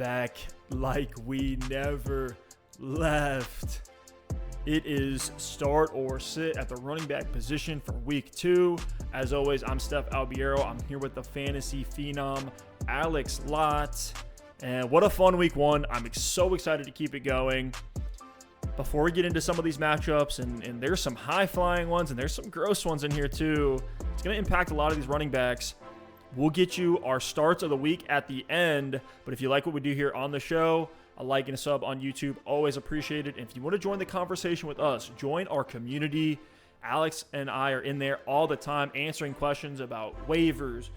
back like we never left. It is start or sit at the running back position for week 2. As always, I'm Stef Albiero. I'm here with the fantasy phenom, Alex Lott. And what a fun week 1. I'm so excited to keep it going. Before we get into some of these matchups, and there's some high-flying ones, and there's some gross ones in here too. It's going to impact a lot of these running backs. We'll get you our starts of the week at the end. But if you like what we do here on the show, a like and a sub on YouTube, always appreciated. And if you want to join the conversation with us, join our community. Alex and I are in there all the time answering questions about waivers,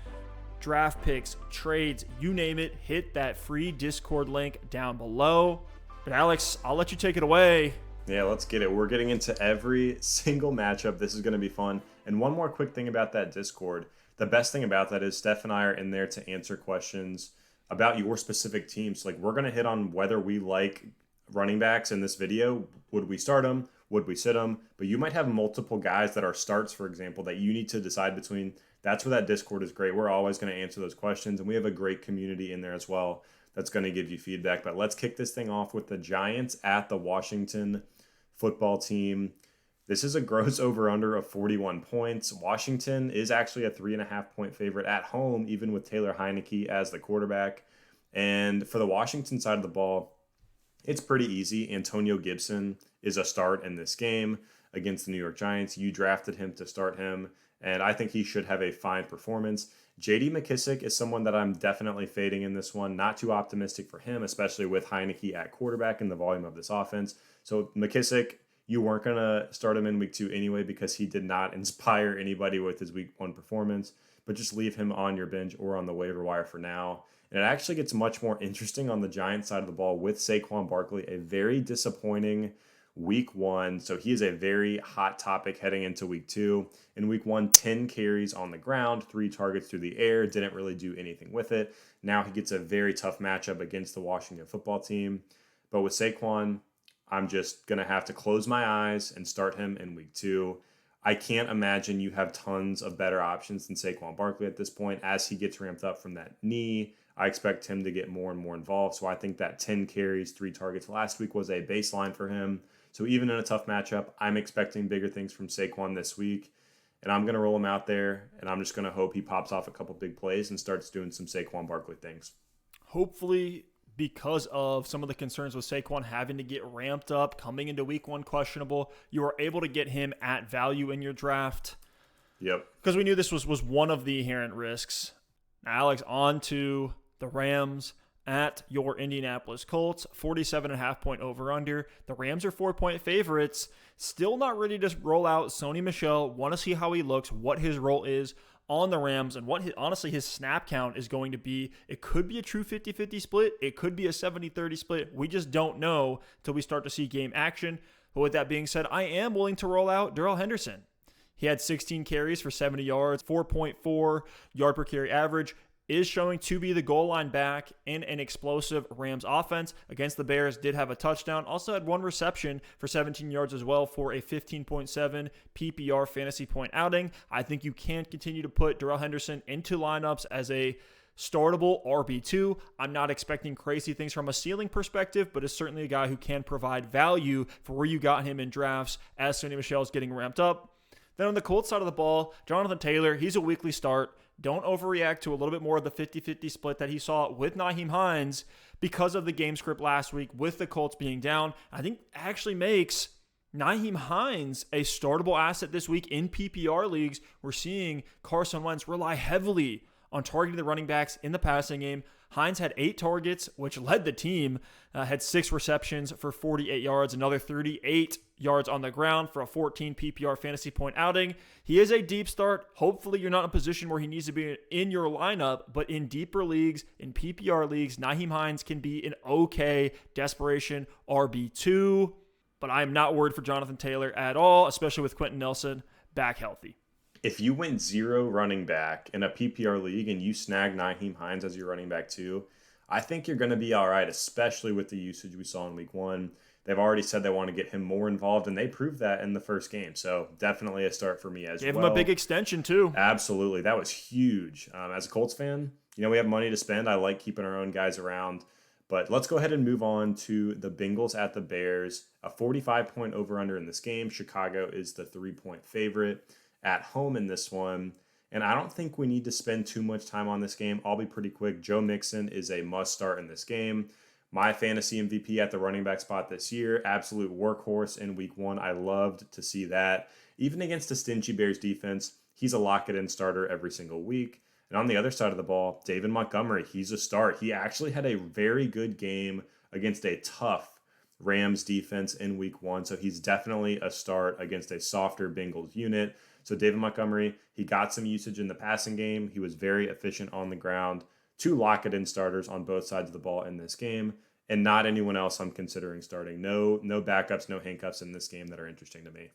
draft picks, trades, you name it. Hit that free Discord link down below. But Alex, I'll let you take it away. Yeah, let's get it. We're getting into every single matchup. This is going to be fun. And one more quick thing about that Discord. The best thing about that is Steph and I are in there to answer questions about your specific team. So, we're going to hit on whether we like running backs in this video. Would we start them? Would we sit them? But you might have multiple guys that are starts, for example, that you need to decide between. That's where that Discord is great. We're always going to answer those questions. And we have a great community in there as well that's going to give you feedback. But let's kick this thing off with the Giants at the Washington football team. This is a gross over-under of 41 points. Washington is actually a 3.5-point favorite at home, even with Taylor Heineke as the quarterback. And for the Washington side of the ball, it's pretty easy. Antonio Gibson is a start in this game against the New York Giants. You drafted him to start him, and I think he should have a fine performance. J.D. McKissic is someone that I'm definitely fading in this one. Not too optimistic for him, especially with Heineke at quarterback and the volume of this offense. So McKissic, you weren't going to start him in week 2 anyway because he did not inspire anybody with his week 1 performance. But just leave him on your bench or on the waiver wire for now. And it actually gets much more interesting on the Giants side of the ball with Saquon Barkley, a very disappointing week 1. So he is a very hot topic heading into week 2. In week 1, 10 carries on the ground, 3 targets through the air, didn't really do anything with it. Now he gets a very tough matchup against the Washington football team. But with Saquon, I'm just going to have to close my eyes and start him in week 2. I can't imagine you have tons of better options than Saquon Barkley at this point. As he gets ramped up from that knee, I expect him to get more and more involved. So I think that 10 carries, 3 targets last week was a baseline for him. So even in a tough matchup, I'm expecting bigger things from Saquon this week. And I'm going to roll him out there, and I'm just going to hope he pops off a couple big plays and starts doing some Saquon Barkley things. Hopefully, because of some of the concerns with Saquon having to get ramped up, coming into week 1 questionable, you are able to get him at value in your draft. Yep. Because we knew this was one of the inherent risks. Now, Alex, on to the Rams at your Indianapolis Colts, 47.5-point over-under. The Rams are 4-point favorites. Still not ready to roll out Sony Michel. Want to see how he looks, what his role is on the Rams, and what honestly his snap count is going to be. It could be a true 50-50 split. It could be a 70-30 split. We just don't know till we start to see game action. But with that being said, I am willing to roll out Darrell Henderson. He had 16 carries for 70 yards, 4.4 yard per carry average. Is showing to be the goal line back in an explosive Rams offense. Against the Bears, did have a touchdown. Also had 1 reception for 17 yards as well for a 15.7 PPR fantasy point outing. I think you can continue to put Darrell Henderson into lineups as a startable RB2. I'm not expecting crazy things from a ceiling perspective, but is certainly a guy who can provide value for where you got him in drafts as Sony Michel is getting ramped up. Then on the Colts side of the ball, Jonathan Taylor, he's a weekly start. Don't overreact to a little bit more of the 50-50 split that he saw with Nyheim Hines because of the game script last week with the Colts being down. I think actually makes Nyheim Hines a startable asset this week in PPR leagues. We're seeing Carson Wentz rely heavily on targeting the running backs in the passing game. Hines had 8 targets, which led the team, had 6 receptions for 48 yards, another 38 yards on the ground for a 14 PPR fantasy point outing. He is a deep start. Hopefully you're not in a position where he needs to be in your lineup, but in deeper leagues, in PPR leagues, Nyheim Hines can be an okay desperation RB2, but I'm not worried for Jonathan Taylor at all, especially with Quentin Nelson back healthy. If you went 0 running back in a PPR league and you snag Nyheim Hines as your running back too, I think you're going to be all right, especially with the usage we saw in week 1. They've already said they want to get him more involved, and they proved that in the first game. So definitely a start for me as well. Gave him a big extension too. Absolutely. That was huge. As a Colts fan, we have money to spend. I like keeping our own guys around. But let's go ahead and move on to the Bengals at the Bears. A 45-point over-under in this game. Chicago is the 3-point favorite at home in this one. And I don't think we need to spend too much time on this game. I'll be pretty quick. Joe Mixon is a must-start in this game. My fantasy MVP at the running back spot this year. Absolute workhorse in week 1. I loved to see that. Even against a stingy Bears defense, he's a lock-it-in starter every single week. And on the other side of the ball, David Montgomery, he's a start. He actually had a very good game against a tough Rams defense in week 1. So he's definitely a start against a softer Bengals unit. So David Montgomery, he got some usage in the passing game. He was very efficient on the ground. 2 lock-it-in starters on both sides of the ball in this game. And not anyone else I'm considering starting. No backups, no handcuffs in this game that are interesting to me.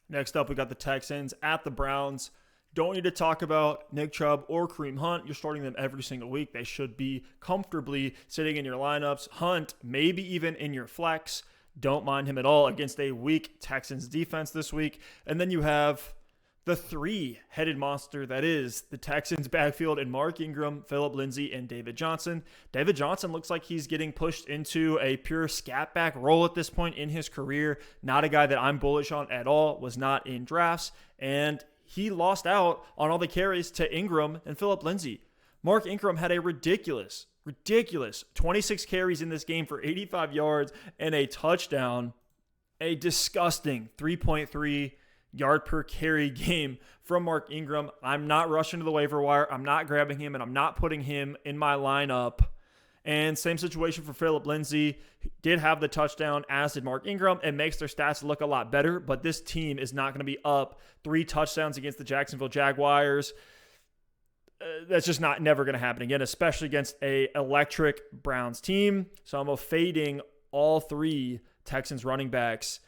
Next up, we got the Texans at the Browns. Don't need to talk about Nick Chubb or Kareem Hunt. You're starting them every single week. They should be comfortably sitting in your lineups. Hunt, maybe even in your flex. Don't mind him at all against a weak Texans defense this week. And then you have the 3-headed monster that is the Texans backfield in Mark Ingram, Phillip Lindsay, and David Johnson. David Johnson looks like he's getting pushed into a pure scat back role at this point in his career. Not a guy that I'm bullish on at all, was not in drafts, and he lost out on all the carries to Ingram and Phillip Lindsay. Mark Ingram had a ridiculous 26 carries in this game for 85 yards and a touchdown. A disgusting 3.3 yard per carry game from Mark Ingram. I'm not rushing to the waiver wire. I'm not grabbing him, and I'm not putting him in my lineup. And same situation for Phillip Lindsay. He did have the touchdown, as did Mark Ingram. It makes their stats look a lot better, but this team is not going to be up 3 touchdowns against the Jacksonville Jaguars. That's just never going to happen again, especially against a electric Browns team. So I'm fading all 3 Texans running backs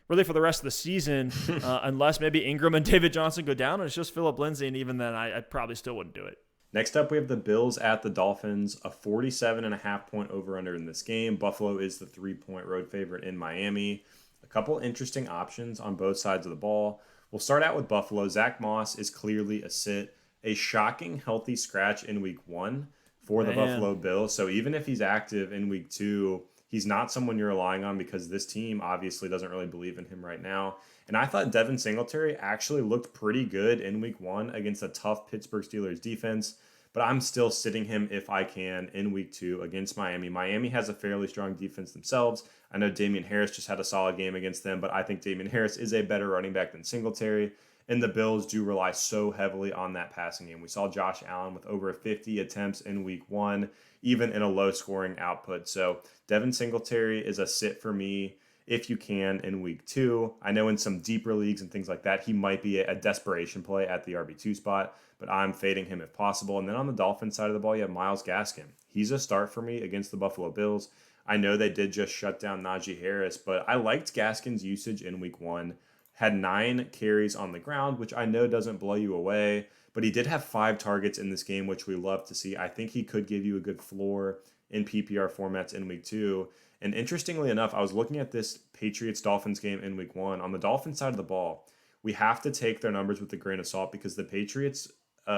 really for the rest of the season, unless maybe Ingram and David Johnson go down, and it's just Phillip Lindsay, and even then I probably still wouldn't do it. Next up, we have the Bills at the Dolphins, a 47.5-point over-under in this game. Buffalo is the 3-point road favorite in Miami. A couple interesting options on both sides of the ball. We'll start out with Buffalo. Zach Moss is clearly a sit. A shocking healthy scratch in week 1 for the Buffalo Bills. So even if he's active in week 2, he's not someone you're relying on because this team obviously doesn't really believe in him right now. And I thought Devin Singletary actually looked pretty good in week 1 against a tough Pittsburgh Steelers defense. But I'm still sitting him if I can in week 2 against Miami. Miami has a fairly strong defense themselves. I know Damian Harris just had a solid game against them, but I think Damian Harris is a better running back than Singletary. And the Bills do rely so heavily on that passing game. We saw Josh Allen with over 50 attempts in week 1, even in a low-scoring output. So Devin Singletary is a sit for me if you can in week 2. I know in some deeper leagues and things like that, he might be a desperation play at the RB2 spot, but I'm fading him if possible. And then on the Dolphins side of the ball, you have Myles Gaskin. He's a start for me against the Buffalo Bills. I know they did just shut down Najee Harris, but I liked Gaskin's usage in week 1. Had 9 carries on the ground, which I know doesn't blow you away, but he did have 5 targets in this game, which we love to see. I think he could give you a good floor in PPR formats in week 2. And interestingly enough, I was looking at this Patriots-Dolphins game in week 1. On the Dolphins side of the ball, we have to take their numbers with a grain of salt because the Patriots'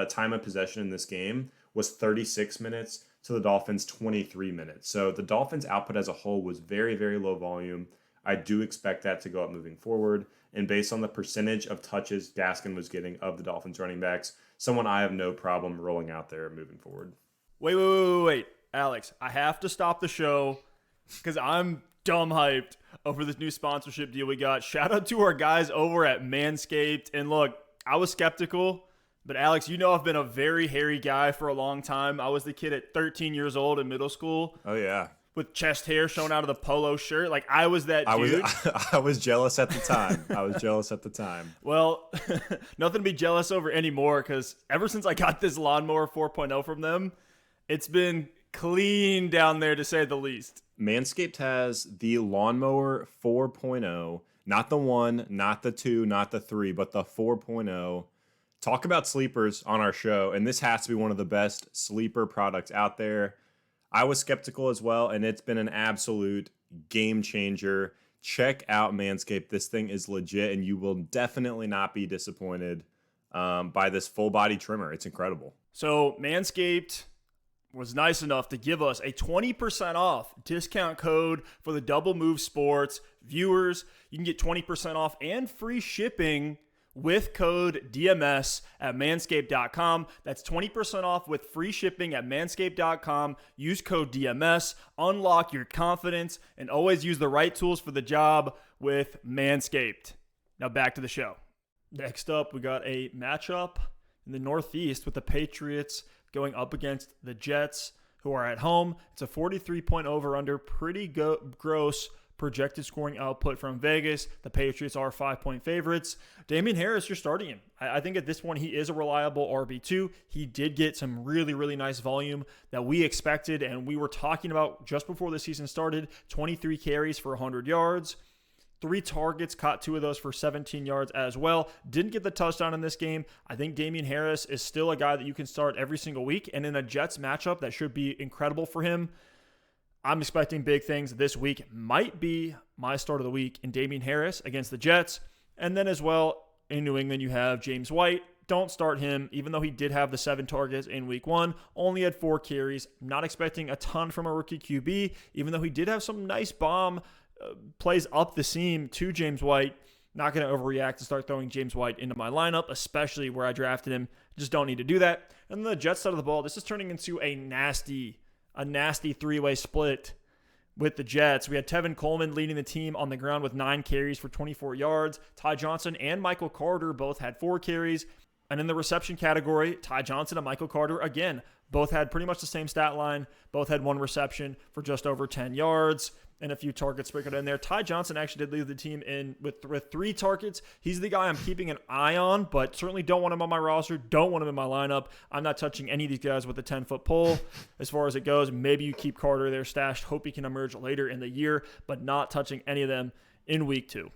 time of possession in this game was 36 minutes to the Dolphins' 23 minutes. So the Dolphins' output as a whole was very, very low volume. I do expect that to go up moving forward. And based on the percentage of touches Gaskin was getting of the Dolphins running backs, someone I have no problem rolling out there moving forward. Wait. Alex, I have to stop the show because I'm dumb hyped over this new sponsorship deal we got. Shout out to our guys over at Manscaped. And look, I was skeptical, but Alex, you know I've been a very hairy guy for a long time. I was the kid at 13 years old in middle school. Oh, yeah. With chest hair showing out of the polo shirt. Like, I was that dude. I was jealous at the time. Well, nothing to be jealous over anymore because ever since I got this lawnmower 4.0 from them, it's been clean down there to say the least. Manscaped has the lawnmower 4.0, not the 1, not the 2, not the 3, but the 4.0. Talk about sleepers on our show, and this has to be one of the best sleeper products out there. I was skeptical as well, and it's been an absolute game changer. Check out Manscaped. This thing is legit, and you will definitely not be disappointed by this full body trimmer. It's incredible. So Manscaped, was nice enough to give us a 20% off discount code for the Double Move Sports viewers. You can get 20% off and free shipping with code DMS at manscaped.com. That's 20% off with free shipping at manscaped.com. Use code DMS, unlock your confidence, and always use the right tools for the job with Manscaped. Now back to the show. Next up, we got a matchup in the Northeast with the Patriots going up against the Jets, who are at home. It's a 43-point over-under, pretty gross projected scoring output from Vegas. The Patriots are 5-point favorites. Damian Harris, you're starting him. I think at this point he is a reliable RB2. He did get some really, really nice volume that we expected, and we were talking about just before the season started. 23 carries for 100 yards. 3 targets, caught 2 of those for 17 yards as well. Didn't get the touchdown in this game. I think Damian Harris is still a guy that you can start every single week, and in a Jets matchup, that should be incredible for him. I'm expecting big things this week. Might be my start of the week in Damian Harris against the Jets. And then as well, in New England, you have James White. Don't start him, even though he did have the 7 targets in week 1. Only had 4 carries. Not expecting a ton from a rookie QB, even though he did have some nice bomb plays up the seam to James White. Not going to overreact to start throwing James White into my lineup, especially where I drafted him. Just don't need to do that. And then the Jets side of the ball, this is turning into a nasty 3-way split with the Jets. We had Tevin Coleman leading the team on the ground with 9 carries for 24 yards. Ty Johnson and Michael Carter both had 4 carries. And in the reception category, Ty Johnson and Michael Carter, again, both had pretty much the same stat line. Both had 1 reception for just over 10 yards and a few targets sprinkled in there. Ty Johnson actually did lead the team in with 3 targets. He's the guy I'm keeping an eye on, but certainly don't want him on my roster. Don't want him in my lineup. I'm not touching any of these guys with a 10-foot pole as far as it goes. Maybe you keep Carter there stashed. Hope he can emerge later in the year, but not touching any of them in week 2.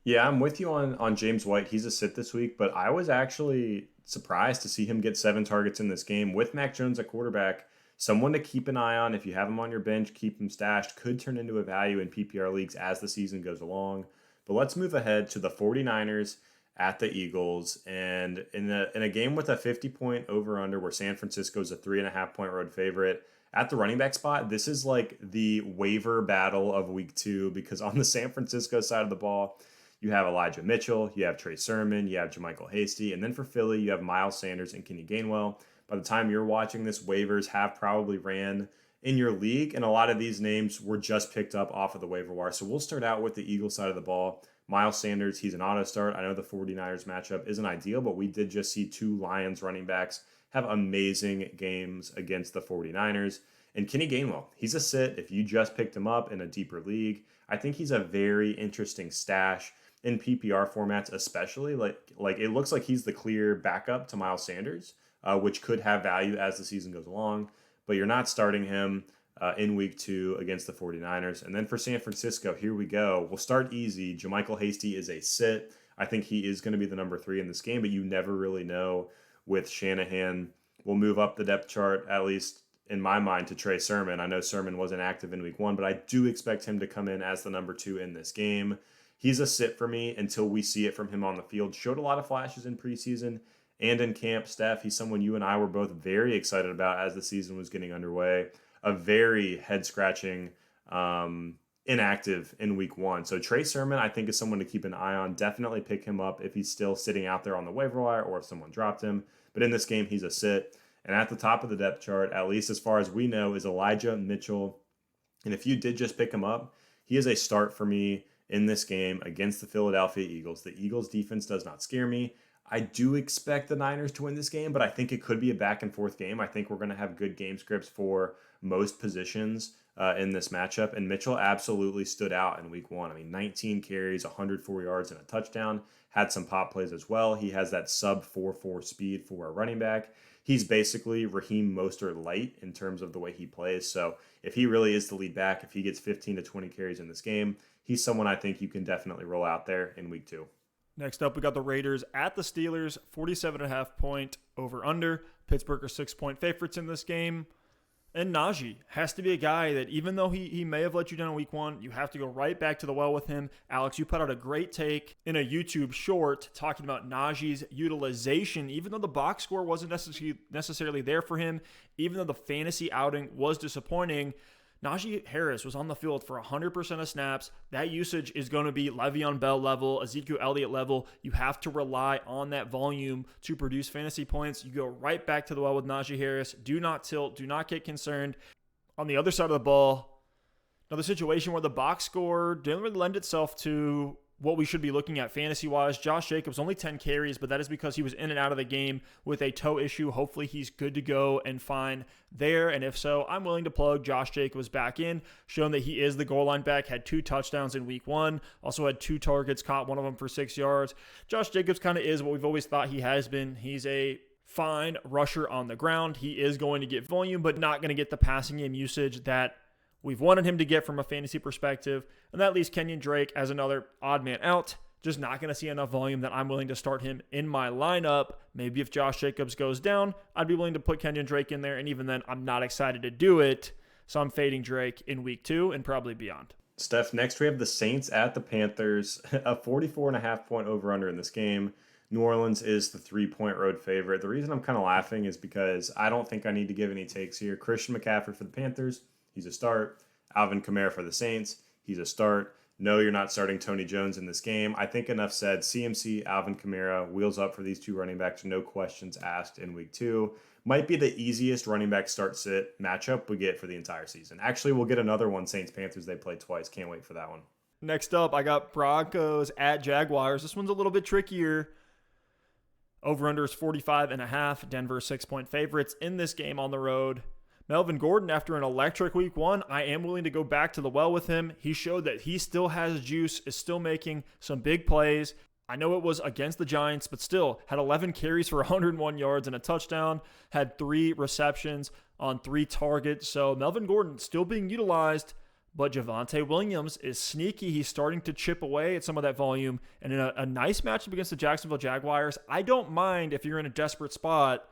Yeah, I'm with you on James White. He's a sit this week, but I was actually surprised to see him get 7 targets in this game with Mac Jones at quarterback. Someone to keep an eye on. If you have him on your bench, keep him stashed. Could turn into a value in PPR leagues as the season goes along. But let's move ahead to the 49ers at the Eagles. And in a game with a 50-point over-under where San Francisco is a 3.5-point road favorite, at the running back spot, this is like the waiver battle of week 2, because on the San Francisco side of the ball, you have Elijah Mitchell, you have Trey Sermon, you have JaMychal Hasty, and then for Philly, you have Miles Sanders and Kenny Gainwell. By the time you're watching this, waivers have probably ran in your league, and a lot of these names were just picked up off of the waiver wire. So we'll start out with the Eagles side of the ball. Miles Sanders, he's an auto start. I know the 49ers matchup isn't ideal, but we did just see 2 Lions running backs have amazing games against the 49ers. And Kenny Gainwell, he's a sit if you just picked him up in a deeper league. I think he's a very interesting stash in PPR formats, especially. Like it looks like he's the clear backup to Miles Sanders, which could have value as the season goes along. But you're not starting him in week 2 against the 49ers. And then for San Francisco, here we go. We'll start easy. JaMychal Hasty is a sit. I think he is going to be the number 3 in this game, but you never really know with Shanahan. We'll move up the depth chart, at least in my mind, to Trey Sermon. I know Sermon wasn't active in week 1, but I do expect him to come in as the number 2 in this game. He's a sit for me until we see it from him on the field. Showed a lot of flashes in preseason and in camp. Stef, he's someone you and I were both very excited about as the season was getting underway. A very head-scratching inactive in week 1. So Trey Sermon, I think, is someone to keep an eye on. Definitely pick him up if he's still sitting out there on the waiver wire or if someone dropped him. But in this game, he's a sit. And at the top of the depth chart, at least as far as we know, is Elijah Mitchell. And if you did just pick him up, he is a start for me in this game against the Philadelphia Eagles. The Eagles defense does not scare me. I do expect the Niners to win this game, but I think it could be a back and forth game. I think we're going to have good game scripts for most positions in this matchup. And Mitchell absolutely stood out in week 1. I mean, 19 carries, 104 yards, and a touchdown. Had some pop plays as well. He has that sub 4.4 speed for a running back. He's basically Raheem Mostert light in terms of the way he plays. So if he really is the lead back, if he gets 15 to 20 carries in this game, he's someone I think you can definitely roll out there in week 2. Next up, we got the Raiders at the Steelers, 47.5 point over under. Pittsburgh are 6-point favorites in this game. And Najee has to be a guy that even though he may have let you down in week one, you have to go right back to the well with him. Alex, you put out a great take in a YouTube short talking about Najee's utilization, even though the box score wasn't necessarily there for him, even though the fantasy outing was disappointing. Najee Harris was on the field for 100% of snaps. That usage is going to be Le'Veon Bell level, Ezekiel Elliott level. You have to rely on that volume to produce fantasy points. You go right back to the well with Najee Harris. Do not tilt. Do not get concerned. On the other side of the ball, another situation where the box score didn't really lend itself to what we should be looking at fantasy-wise. Josh Jacobs, only 10 carries, but that is because he was in and out of the game with a toe issue. Hopefully he's good to go and fine there, and if so, I'm willing to plug Josh Jacobs back in, showing that he is the goal line back, had 2 touchdowns in week 1, also had 2 targets, caught one of them for 6 yards. Josh Jacobs kind of is what we've always thought he has been. He's a fine rusher on the ground. He is going to get volume, but not going to get the passing game usage that we've wanted him to get from a fantasy perspective, and that leaves Kenyon Drake as another odd man out. Just not going to see enough volume that I'm willing to start him in my lineup. Maybe if Josh Jacobs goes down, I'd be willing to put Kenyon Drake in there, and even then, I'm not excited to do it. So I'm fading Drake in week 2 and probably beyond. Steph, next we have the Saints at the Panthers, a 44.5 point over-under in this game. New Orleans is the 3-point road favorite. The reason I'm kind of laughing is because I don't think I need to give any takes here. Christian McCaffrey for the Panthers, he's a start. Alvin Kamara for the Saints, he's a start. No, you're not starting Tony Jones in this game. I think enough said. CMC, Alvin Kamara, wheels up for these 2 running backs, no questions asked in week 2. Might be the easiest running back start-sit matchup we get for the entire season. Actually, we'll get another one, Saints-Panthers. They play twice. Can't wait for that one. Next up, I got Broncos at Jaguars. This one's a little bit trickier. Over-under is 45.5. Denver 6-point favorites in this game on the road. Melvin Gordon, after an electric week 1, I am willing to go back to the well with him. He showed that he still has juice, is still making some big plays. I know it was against the Giants, but still had 11 carries for 101 yards and a touchdown, had 3 receptions on 3 targets. So Melvin Gordon still being utilized, but Javonte Williams is sneaky. He's starting to chip away at some of that volume. And in a nice matchup against the Jacksonville Jaguars, I don't mind if you're in a desperate spot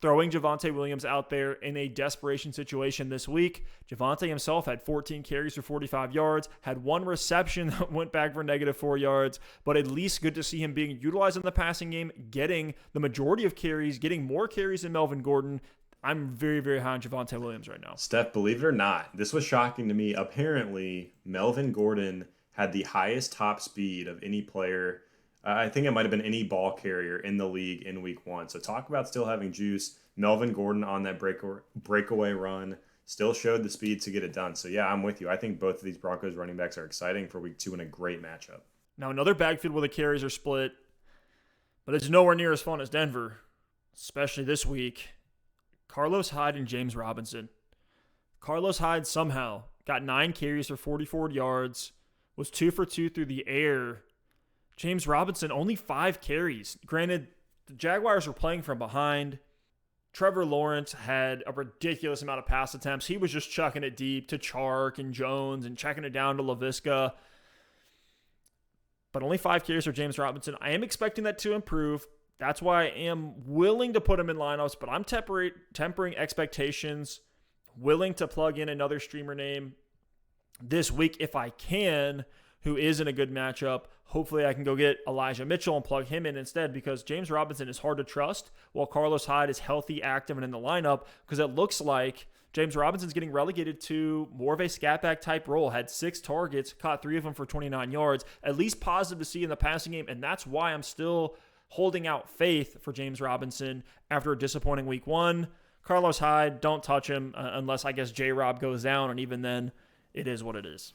throwing Javonte Williams out there in a desperation situation this week. Javonte himself had 14 carries for 45 yards, had 1 reception that went back for -4 yards, but at least good to see him being utilized in the passing game, getting the majority of carries, getting more carries than Melvin Gordon. I'm very, very high on Javonte Williams right now. Steph, believe it or not, this was shocking to me. Apparently, Melvin Gordon had the highest top speed of any player. I think it might have been any ball carrier in the league in week 1. So talk about still having juice. Melvin Gordon on that breakaway run still showed the speed to get it done. So yeah, I'm with you. I think both of these Broncos running backs are exciting for week 2 and a great matchup. Now another backfield where the carries are split, but it's nowhere near as fun as Denver, especially this week. Carlos Hyde and James Robinson. Carlos Hyde somehow got 9 carries for 44 yards, was 2 for 2 through the air. James Robinson, only 5 carries. Granted, the Jaguars were playing from behind. Trevor Lawrence had a ridiculous amount of pass attempts. He was just chucking it deep to Chark and Jones and checking it down to LaVisca. But only 5 carries for James Robinson. I am expecting that to improve. That's why I am willing to put him in lineups, but I'm tempering expectations, willing to plug in another streamer name this week if I can, who is in a good matchup. Hopefully I can go get Elijah Mitchell and plug him in instead, because James Robinson is hard to trust while Carlos Hyde is healthy, active, and in the lineup, because it looks like James Robinson's getting relegated to more of a scat back type role. Had 6 targets, caught 3 of them for 29 yards. At least positive to see in the passing game, and that's why I'm still holding out faith for James Robinson after a disappointing week 1. Carlos Hyde, don't touch him unless I guess J-Rob goes down, and even then, it is what it is.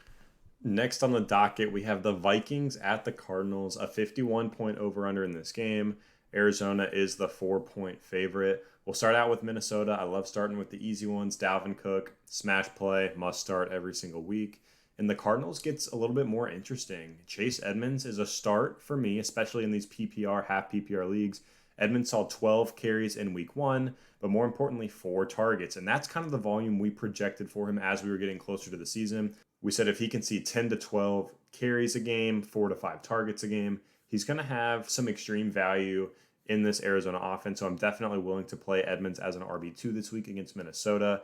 Next on the docket, we have the Vikings at the Cardinals, a 51-point over-under in this game. Arizona is the 4-point favorite. We'll start out with Minnesota. I love starting with the easy ones. Dalvin Cook, smash play, must start every single week. And the Cardinals gets a little bit more interesting. Chase Edmonds is a start for me, especially in these PPR, half PPR leagues. Edmonds saw 12 carries in week 1, but more importantly, 4 targets. And that's kind of the volume we projected for him as we were getting closer to the season. We said if he can see 10 to 12 carries a game, 4 to 5 targets a game, he's going to have some extreme value in this Arizona offense. So I'm definitely willing to play Edmonds as an RB2 this week against Minnesota.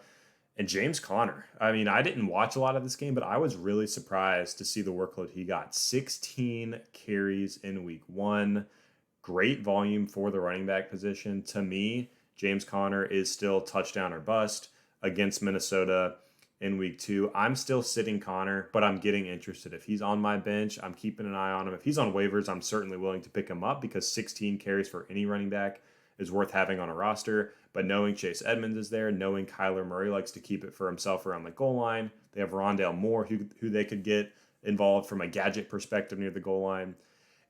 And James Conner. I mean, I didn't watch a lot of this game, but I was really surprised to see the workload he got. 16 carries in week 1. Great volume for the running back position. To me, James Conner is still touchdown or bust against Minnesota in week 2. I'm still sitting Conner, but I'm getting interested. If he's on my bench, I'm keeping an eye on him. If he's on waivers, I'm certainly willing to pick him up because 16 carries for any running back is worth having on a roster. But knowing Chase Edmonds is there, knowing Kyler Murray likes to keep it for himself around the goal line, they have Rondale Moore who they could get involved from a gadget perspective near the goal line.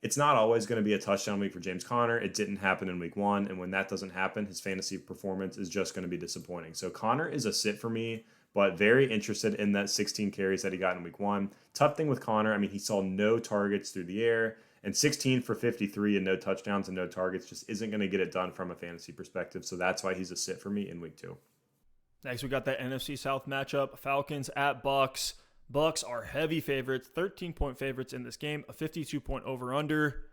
It's not always going to be a touchdown week for James Conner. It didn't happen in week 1, and when that doesn't happen, his fantasy performance is just going to be disappointing. So Conner is a sit for me, but very interested in that 16 carries that he got in week 1. Tough thing with Conner, I mean, he saw no targets through the air, and 16 for 53 and no touchdowns and no targets just isn't going to get it done from a fantasy perspective. So that's why he's a sit for me in week 2. Next, we got that NFC South matchup, Falcons at Bucks. Bucks are heavy favorites, 13-point favorites in this game, a 52-point over-under.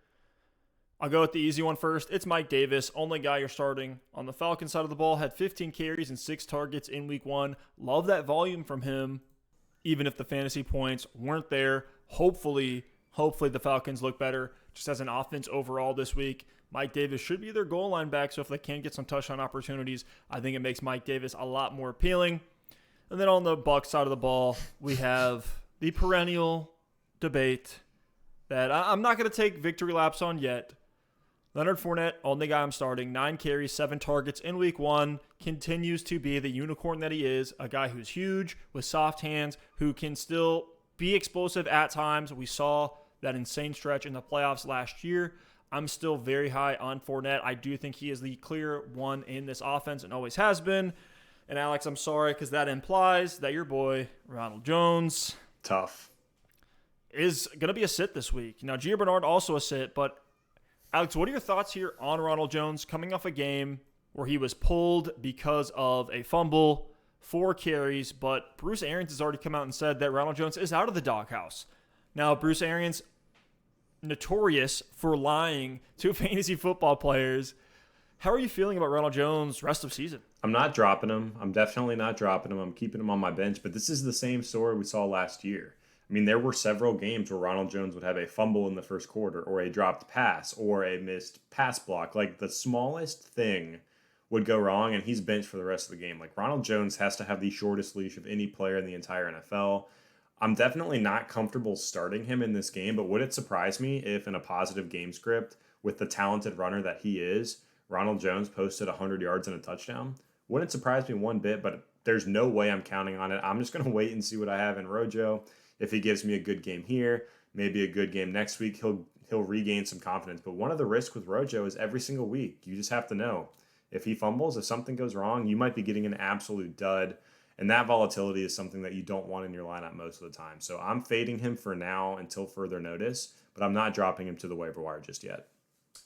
I'll go with the easy one first. It's Mike Davis, only guy you're starting on the Falcons side of the ball. Had 15 carries and 6 targets in week 1. Love that volume from him, even if the fantasy points weren't there. Hopefully the Falcons look better just as an offense overall this week. Mike Davis should be their goal line back, so if they can get some touchdown opportunities, I think it makes Mike Davis a lot more appealing. And then on the Bucs side of the ball, we have the perennial debate that I'm not going to take victory laps on yet. Leonard Fournette, only guy I'm starting, 9 carries, 7 targets in week 1, continues to be the unicorn that he is, a guy who's huge, with soft hands, who can still be explosive at times. We saw that insane stretch in the playoffs last year. I'm still very high on Fournette. I do think he is the clear one in this offense and always has been. And Alex, I'm sorry, because that implies that your boy, Ronald Jones, tough, is going to be a sit this week. Now, Gio Bernard also a sit, but Alex, what are your thoughts here on Ronald Jones coming off a game where he was pulled because of a fumble, 4 carries, but Bruce Arians has already come out and said that Ronald Jones is out of the doghouse. Now, Bruce Arians, notorious for lying to fantasy football players. How are you feeling about Ronald Jones rest of season? I'm not dropping him. I'm definitely not dropping him. I'm keeping him on my bench, but this is the same story we saw last year. I mean, there were several games where Ronald Jones would have a fumble in the first quarter or a dropped pass or a missed pass block. Like, the smallest thing would go wrong, and he's benched for the rest of the game. Like, Ronald Jones has to have the shortest leash of any player in the entire NFL. I'm definitely not comfortable starting him in this game, but would it surprise me if in a positive game script with the talented runner that he is, Ronald Jones posted 100 yards and a touchdown? Wouldn't surprise me one bit, but there's no way I'm counting on it. I'm just going to wait and see what I have in Rojo. If he gives me a good game here, maybe a good game next week, he'll regain some confidence. But one of the risks with Rojo is every single week, you just have to know. If he fumbles, if something goes wrong, you might be getting an absolute dud. And that volatility is something that you don't want in your lineup most of the time. So I'm fading him for now until further notice, but I'm not dropping him to the waiver wire just yet.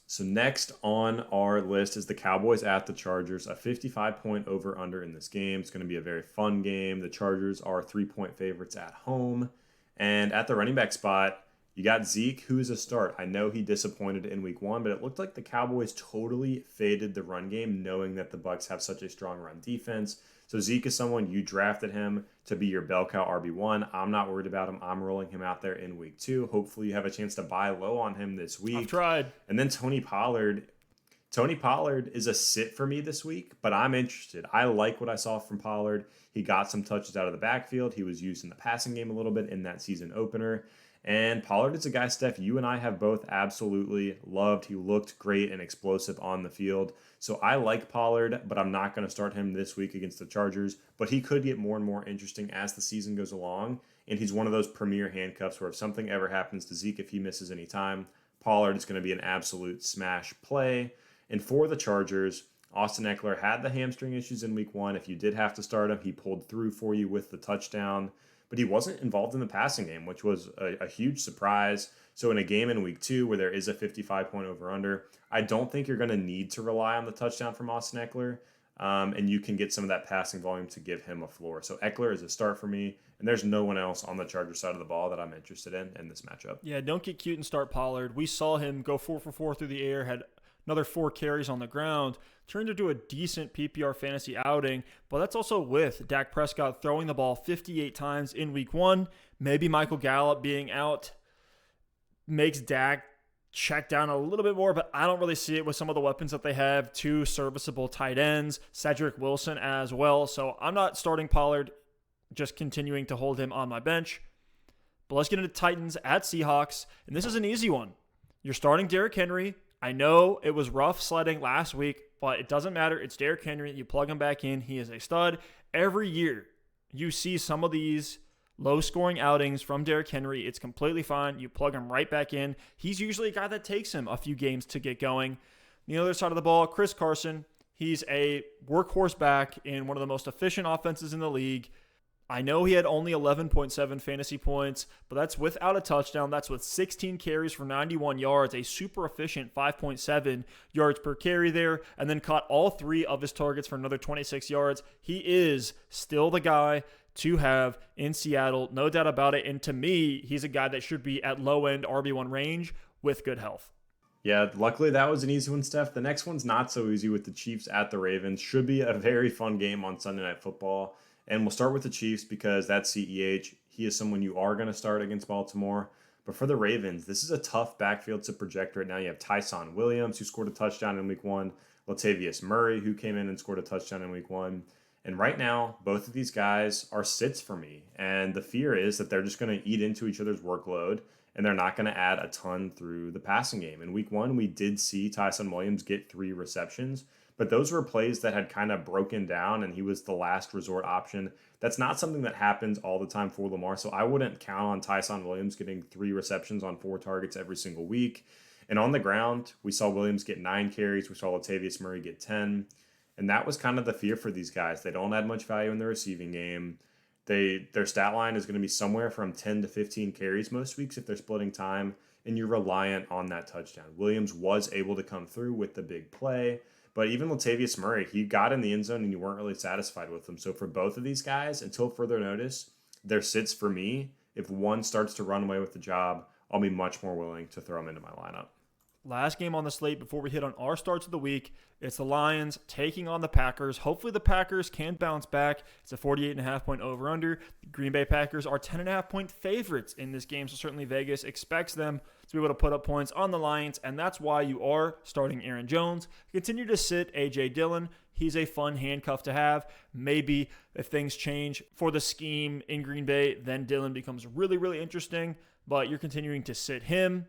So next on our list is the Cowboys at the Chargers, a 55-point over-under in this game. It's going to be a very fun game. The Chargers are 3-point favorites at home. And at the running back spot, you got Zeke, who is a start. I know he disappointed in week 1, but it looked like the Cowboys totally faded the run game, knowing that the Bucs have such a strong run defense. So Zeke is someone, you drafted him to be your bell cow RB1. I'm not worried about him. I'm rolling him out there in week 2. Hopefully you have a chance to buy low on him this week. I've tried. And then Tony Pollard. Tony Pollard is a sit for me this week, but I'm interested. I like what I saw from Pollard. He got some touches out of the backfield. He was used in the passing game a little bit in that season opener. And Pollard is a guy, Steph, you and I have both absolutely loved. He looked great and explosive on the field. So I like Pollard, but I'm not going to start him this week against the Chargers. But he could get more and more interesting as the season goes along. And he's one of those premier handcuffs where if something ever happens to Zeke, if he misses any time, Pollard is going to be an absolute smash play. And for the Chargers, Austin Eckler had the hamstring issues in week 1. If you did have to start him, he pulled through for you with the touchdown. But he wasn't involved in the passing game, which was a huge surprise. So in a game in week 2 where there is a 55-point over-under, I don't think you're going to need to rely on the touchdown from Austin Eckler. And you can get some of that passing volume to give him a floor. So Eckler is a start for me. And there's no one else on the Chargers side of the ball that I'm interested in this matchup. Yeah, don't get cute and start Pollard. We saw him go 4 for 4 through the air, had another 4 carries on the ground. Turned into a decent PPR fantasy outing, but that's also with Dak Prescott throwing the ball 58 times in week 1. Maybe Michael Gallup being out makes Dak check down a little bit more, but I don't really see it with some of the weapons that they have. 2 serviceable tight ends, Cedric Wilson as well. So I'm not starting Pollard, just continuing to hold him on my bench. But let's get into Titans at Seahawks, and this is an easy one. You're starting Derrick Henry. I know it was rough sledding last week, but it doesn't matter. It's Derrick Henry. You plug him back in. He is a stud. Every year, you see some of these low-scoring outings from Derrick Henry. It's completely fine. You plug him right back in. He's usually a guy that takes him a few games to get going. The other side of the ball, Chris Carson. He's a workhorse back in one of the most efficient offenses in the league. I know he had only 11.7 fantasy points, but that's without a touchdown. That's with 16 carries for 91 yards, a super efficient 5.7 yards per carry there, and then caught all 3 of his targets for another 26 yards. He is still the guy to have in Seattle, no doubt about it. And to me, he's a guy that should be at low-end RB1 range with good health. Yeah, luckily that was an easy one, Steph. The next one's not so easy with the Chiefs at the Ravens. Should be a very fun game on Sunday Night Football. And we'll start with the Chiefs because that's CEH. He is someone you are going to start against Baltimore. But for the Ravens, this is a tough backfield to project right now. You have Tyson Williams, who scored a touchdown in week 1. Latavius Murray, who came in and scored a touchdown in week 1. And right now, both of these guys are sits for me. And the fear is that they're just going to eat into each other's workload, and they're not going to add a ton through the passing game. In week 1, we did see Tyson Williams get 3 receptions. But those were plays that had kind of broken down, and he was the last resort option. That's not something that happens all the time for Lamar, so I wouldn't count on Tyson Williams getting 3 receptions on 4 targets every single week. And on the ground, we saw Williams get 9 carries. We saw Latavius Murray get 10. And that was kind of the fear for these guys. They don't add much value in the receiving game. Their stat line is going to be somewhere from 10 to 15 carries most weeks if they're splitting time, and you're reliant on that touchdown. Williams was able to come through with the big play. But even Latavius Murray, he got in the end zone and you weren't really satisfied with him. So for both of these guys, until further notice, they're sits for me. If one starts to run away with the job, I'll be much more willing to throw him into my lineup. Last game on the slate before we hit on our starts of the week, it's the Lions taking on the Packers. Hopefully the Packers can bounce back. It's a 48.5 point over-under. The Green Bay Packers are 10.5 point favorites in this game, so certainly Vegas expects them to be able to put up points on the Lions, and that's why you are starting Aaron Jones. Continue to sit A.J. Dillon. He's a fun handcuff to have. Maybe if things change for the scheme in Green Bay, then Dillon becomes really, really interesting, but you're continuing to sit him,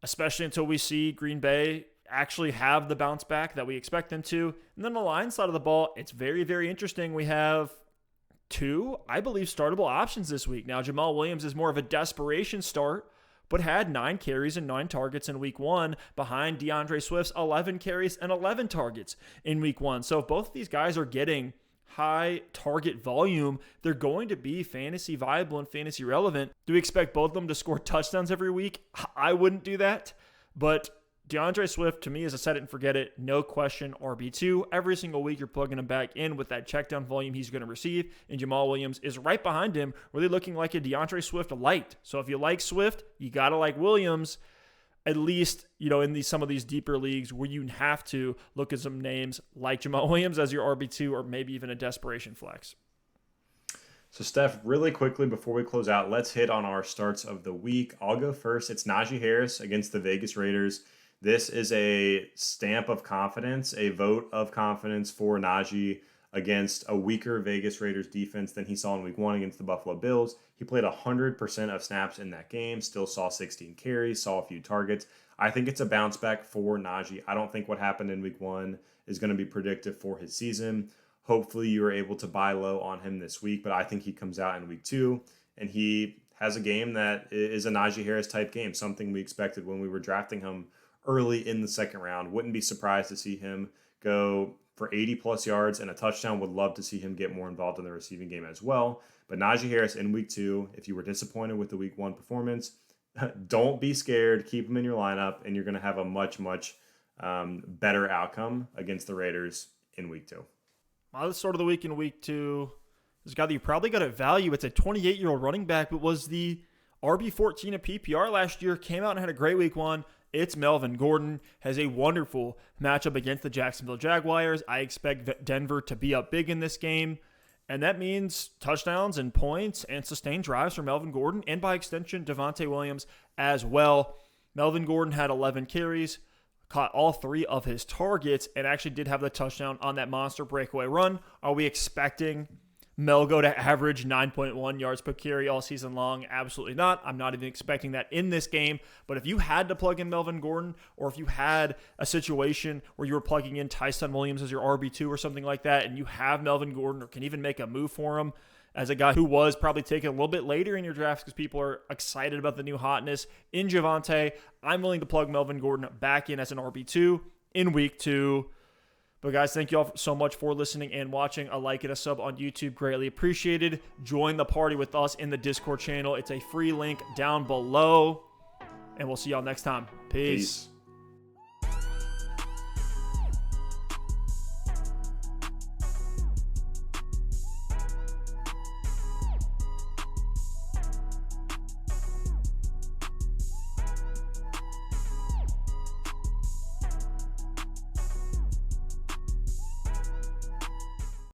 especially until we see Green Bay actually have the bounce back that we expect them to. And then the Lions side of the ball, it's very, very interesting. We have 2, I believe, startable options this week. Now, Jamal Williams is more of a desperation start, but had 9 carries and 9 targets in week 1 behind DeAndre Swift's 11 carries and 11 targets in week 1. So if both of these guys are getting high target volume, they're going to be fantasy viable and fantasy relevant. Do we expect both of them to score touchdowns every week? I wouldn't do that. But DeAndre Swift, to me, is a set it and forget it. No question, RB2. Every single week, you're plugging him back in with that check down volume he's going to receive. And Jamal Williams is right behind him, really looking like a DeAndre Swift light. So if you like Swift, you got to like Williams. At least, in some of these deeper leagues where you have to look at some names like Jamal Williams as your RB2 or maybe even a desperation flex. So, Steph, really quickly before we close out, let's hit on our starts of the week. I'll go first. It's Najee Harris against the Vegas Raiders. This is a stamp of confidence, a vote of confidence for Najee against a weaker Vegas Raiders defense than he saw in week 1 against the Buffalo Bills. He played 100% of snaps in that game, still saw 16 carries, saw a few targets. I think it's a bounce back for Najee. I don't think what happened in week 1 is going to be predictive for his season. Hopefully you are able to buy low on him this week, but I think he comes out in week 2 and he has a game that is a Najee Harris type game, something we expected when we were drafting him early in the second round. Wouldn't be surprised to see him go for 80 plus yards and a touchdown. Would love to see him get more involved in the receiving game as well. But Najee Harris in week 2, if you were disappointed with the week 1 performance, don't be scared. Keep him in your lineup, and you're going to have a much, much better outcome against the Raiders in week 2. My start of the week in week 2 is a guy that you probably got at value. It's a 28-year-old running back, but was the RB14 at PPR last year, came out and had a great week 1. It's Melvin Gordon. Has a wonderful matchup against the Jacksonville Jaguars. I expect Denver to be up big in this game. And that means touchdowns and points and sustained drives for Melvin Gordon and by extension, Devontae Williams as well. Melvin Gordon had 11 carries, caught all 3 of his targets, and actually did have the touchdown on that monster breakaway run. Are we expecting Melgo to average 9.1 yards per carry all season long? Absolutely not. I'm not even expecting that in this game. But if you had to plug in Melvin Gordon, or if you had a situation where you were plugging in Tyson Williams as your RB2 or something like that, and you have Melvin Gordon or can even make a move for him as a guy who was probably taken a little bit later in your drafts because people are excited about the new hotness in Javonte, I'm willing to plug Melvin Gordon back in as an RB2 in week 2. But guys, thank you all so much for listening and watching. A like and a sub on YouTube, greatly appreciated. Join the party with us in the Discord channel. It's a free link down below. And we'll see y'all next time. Peace.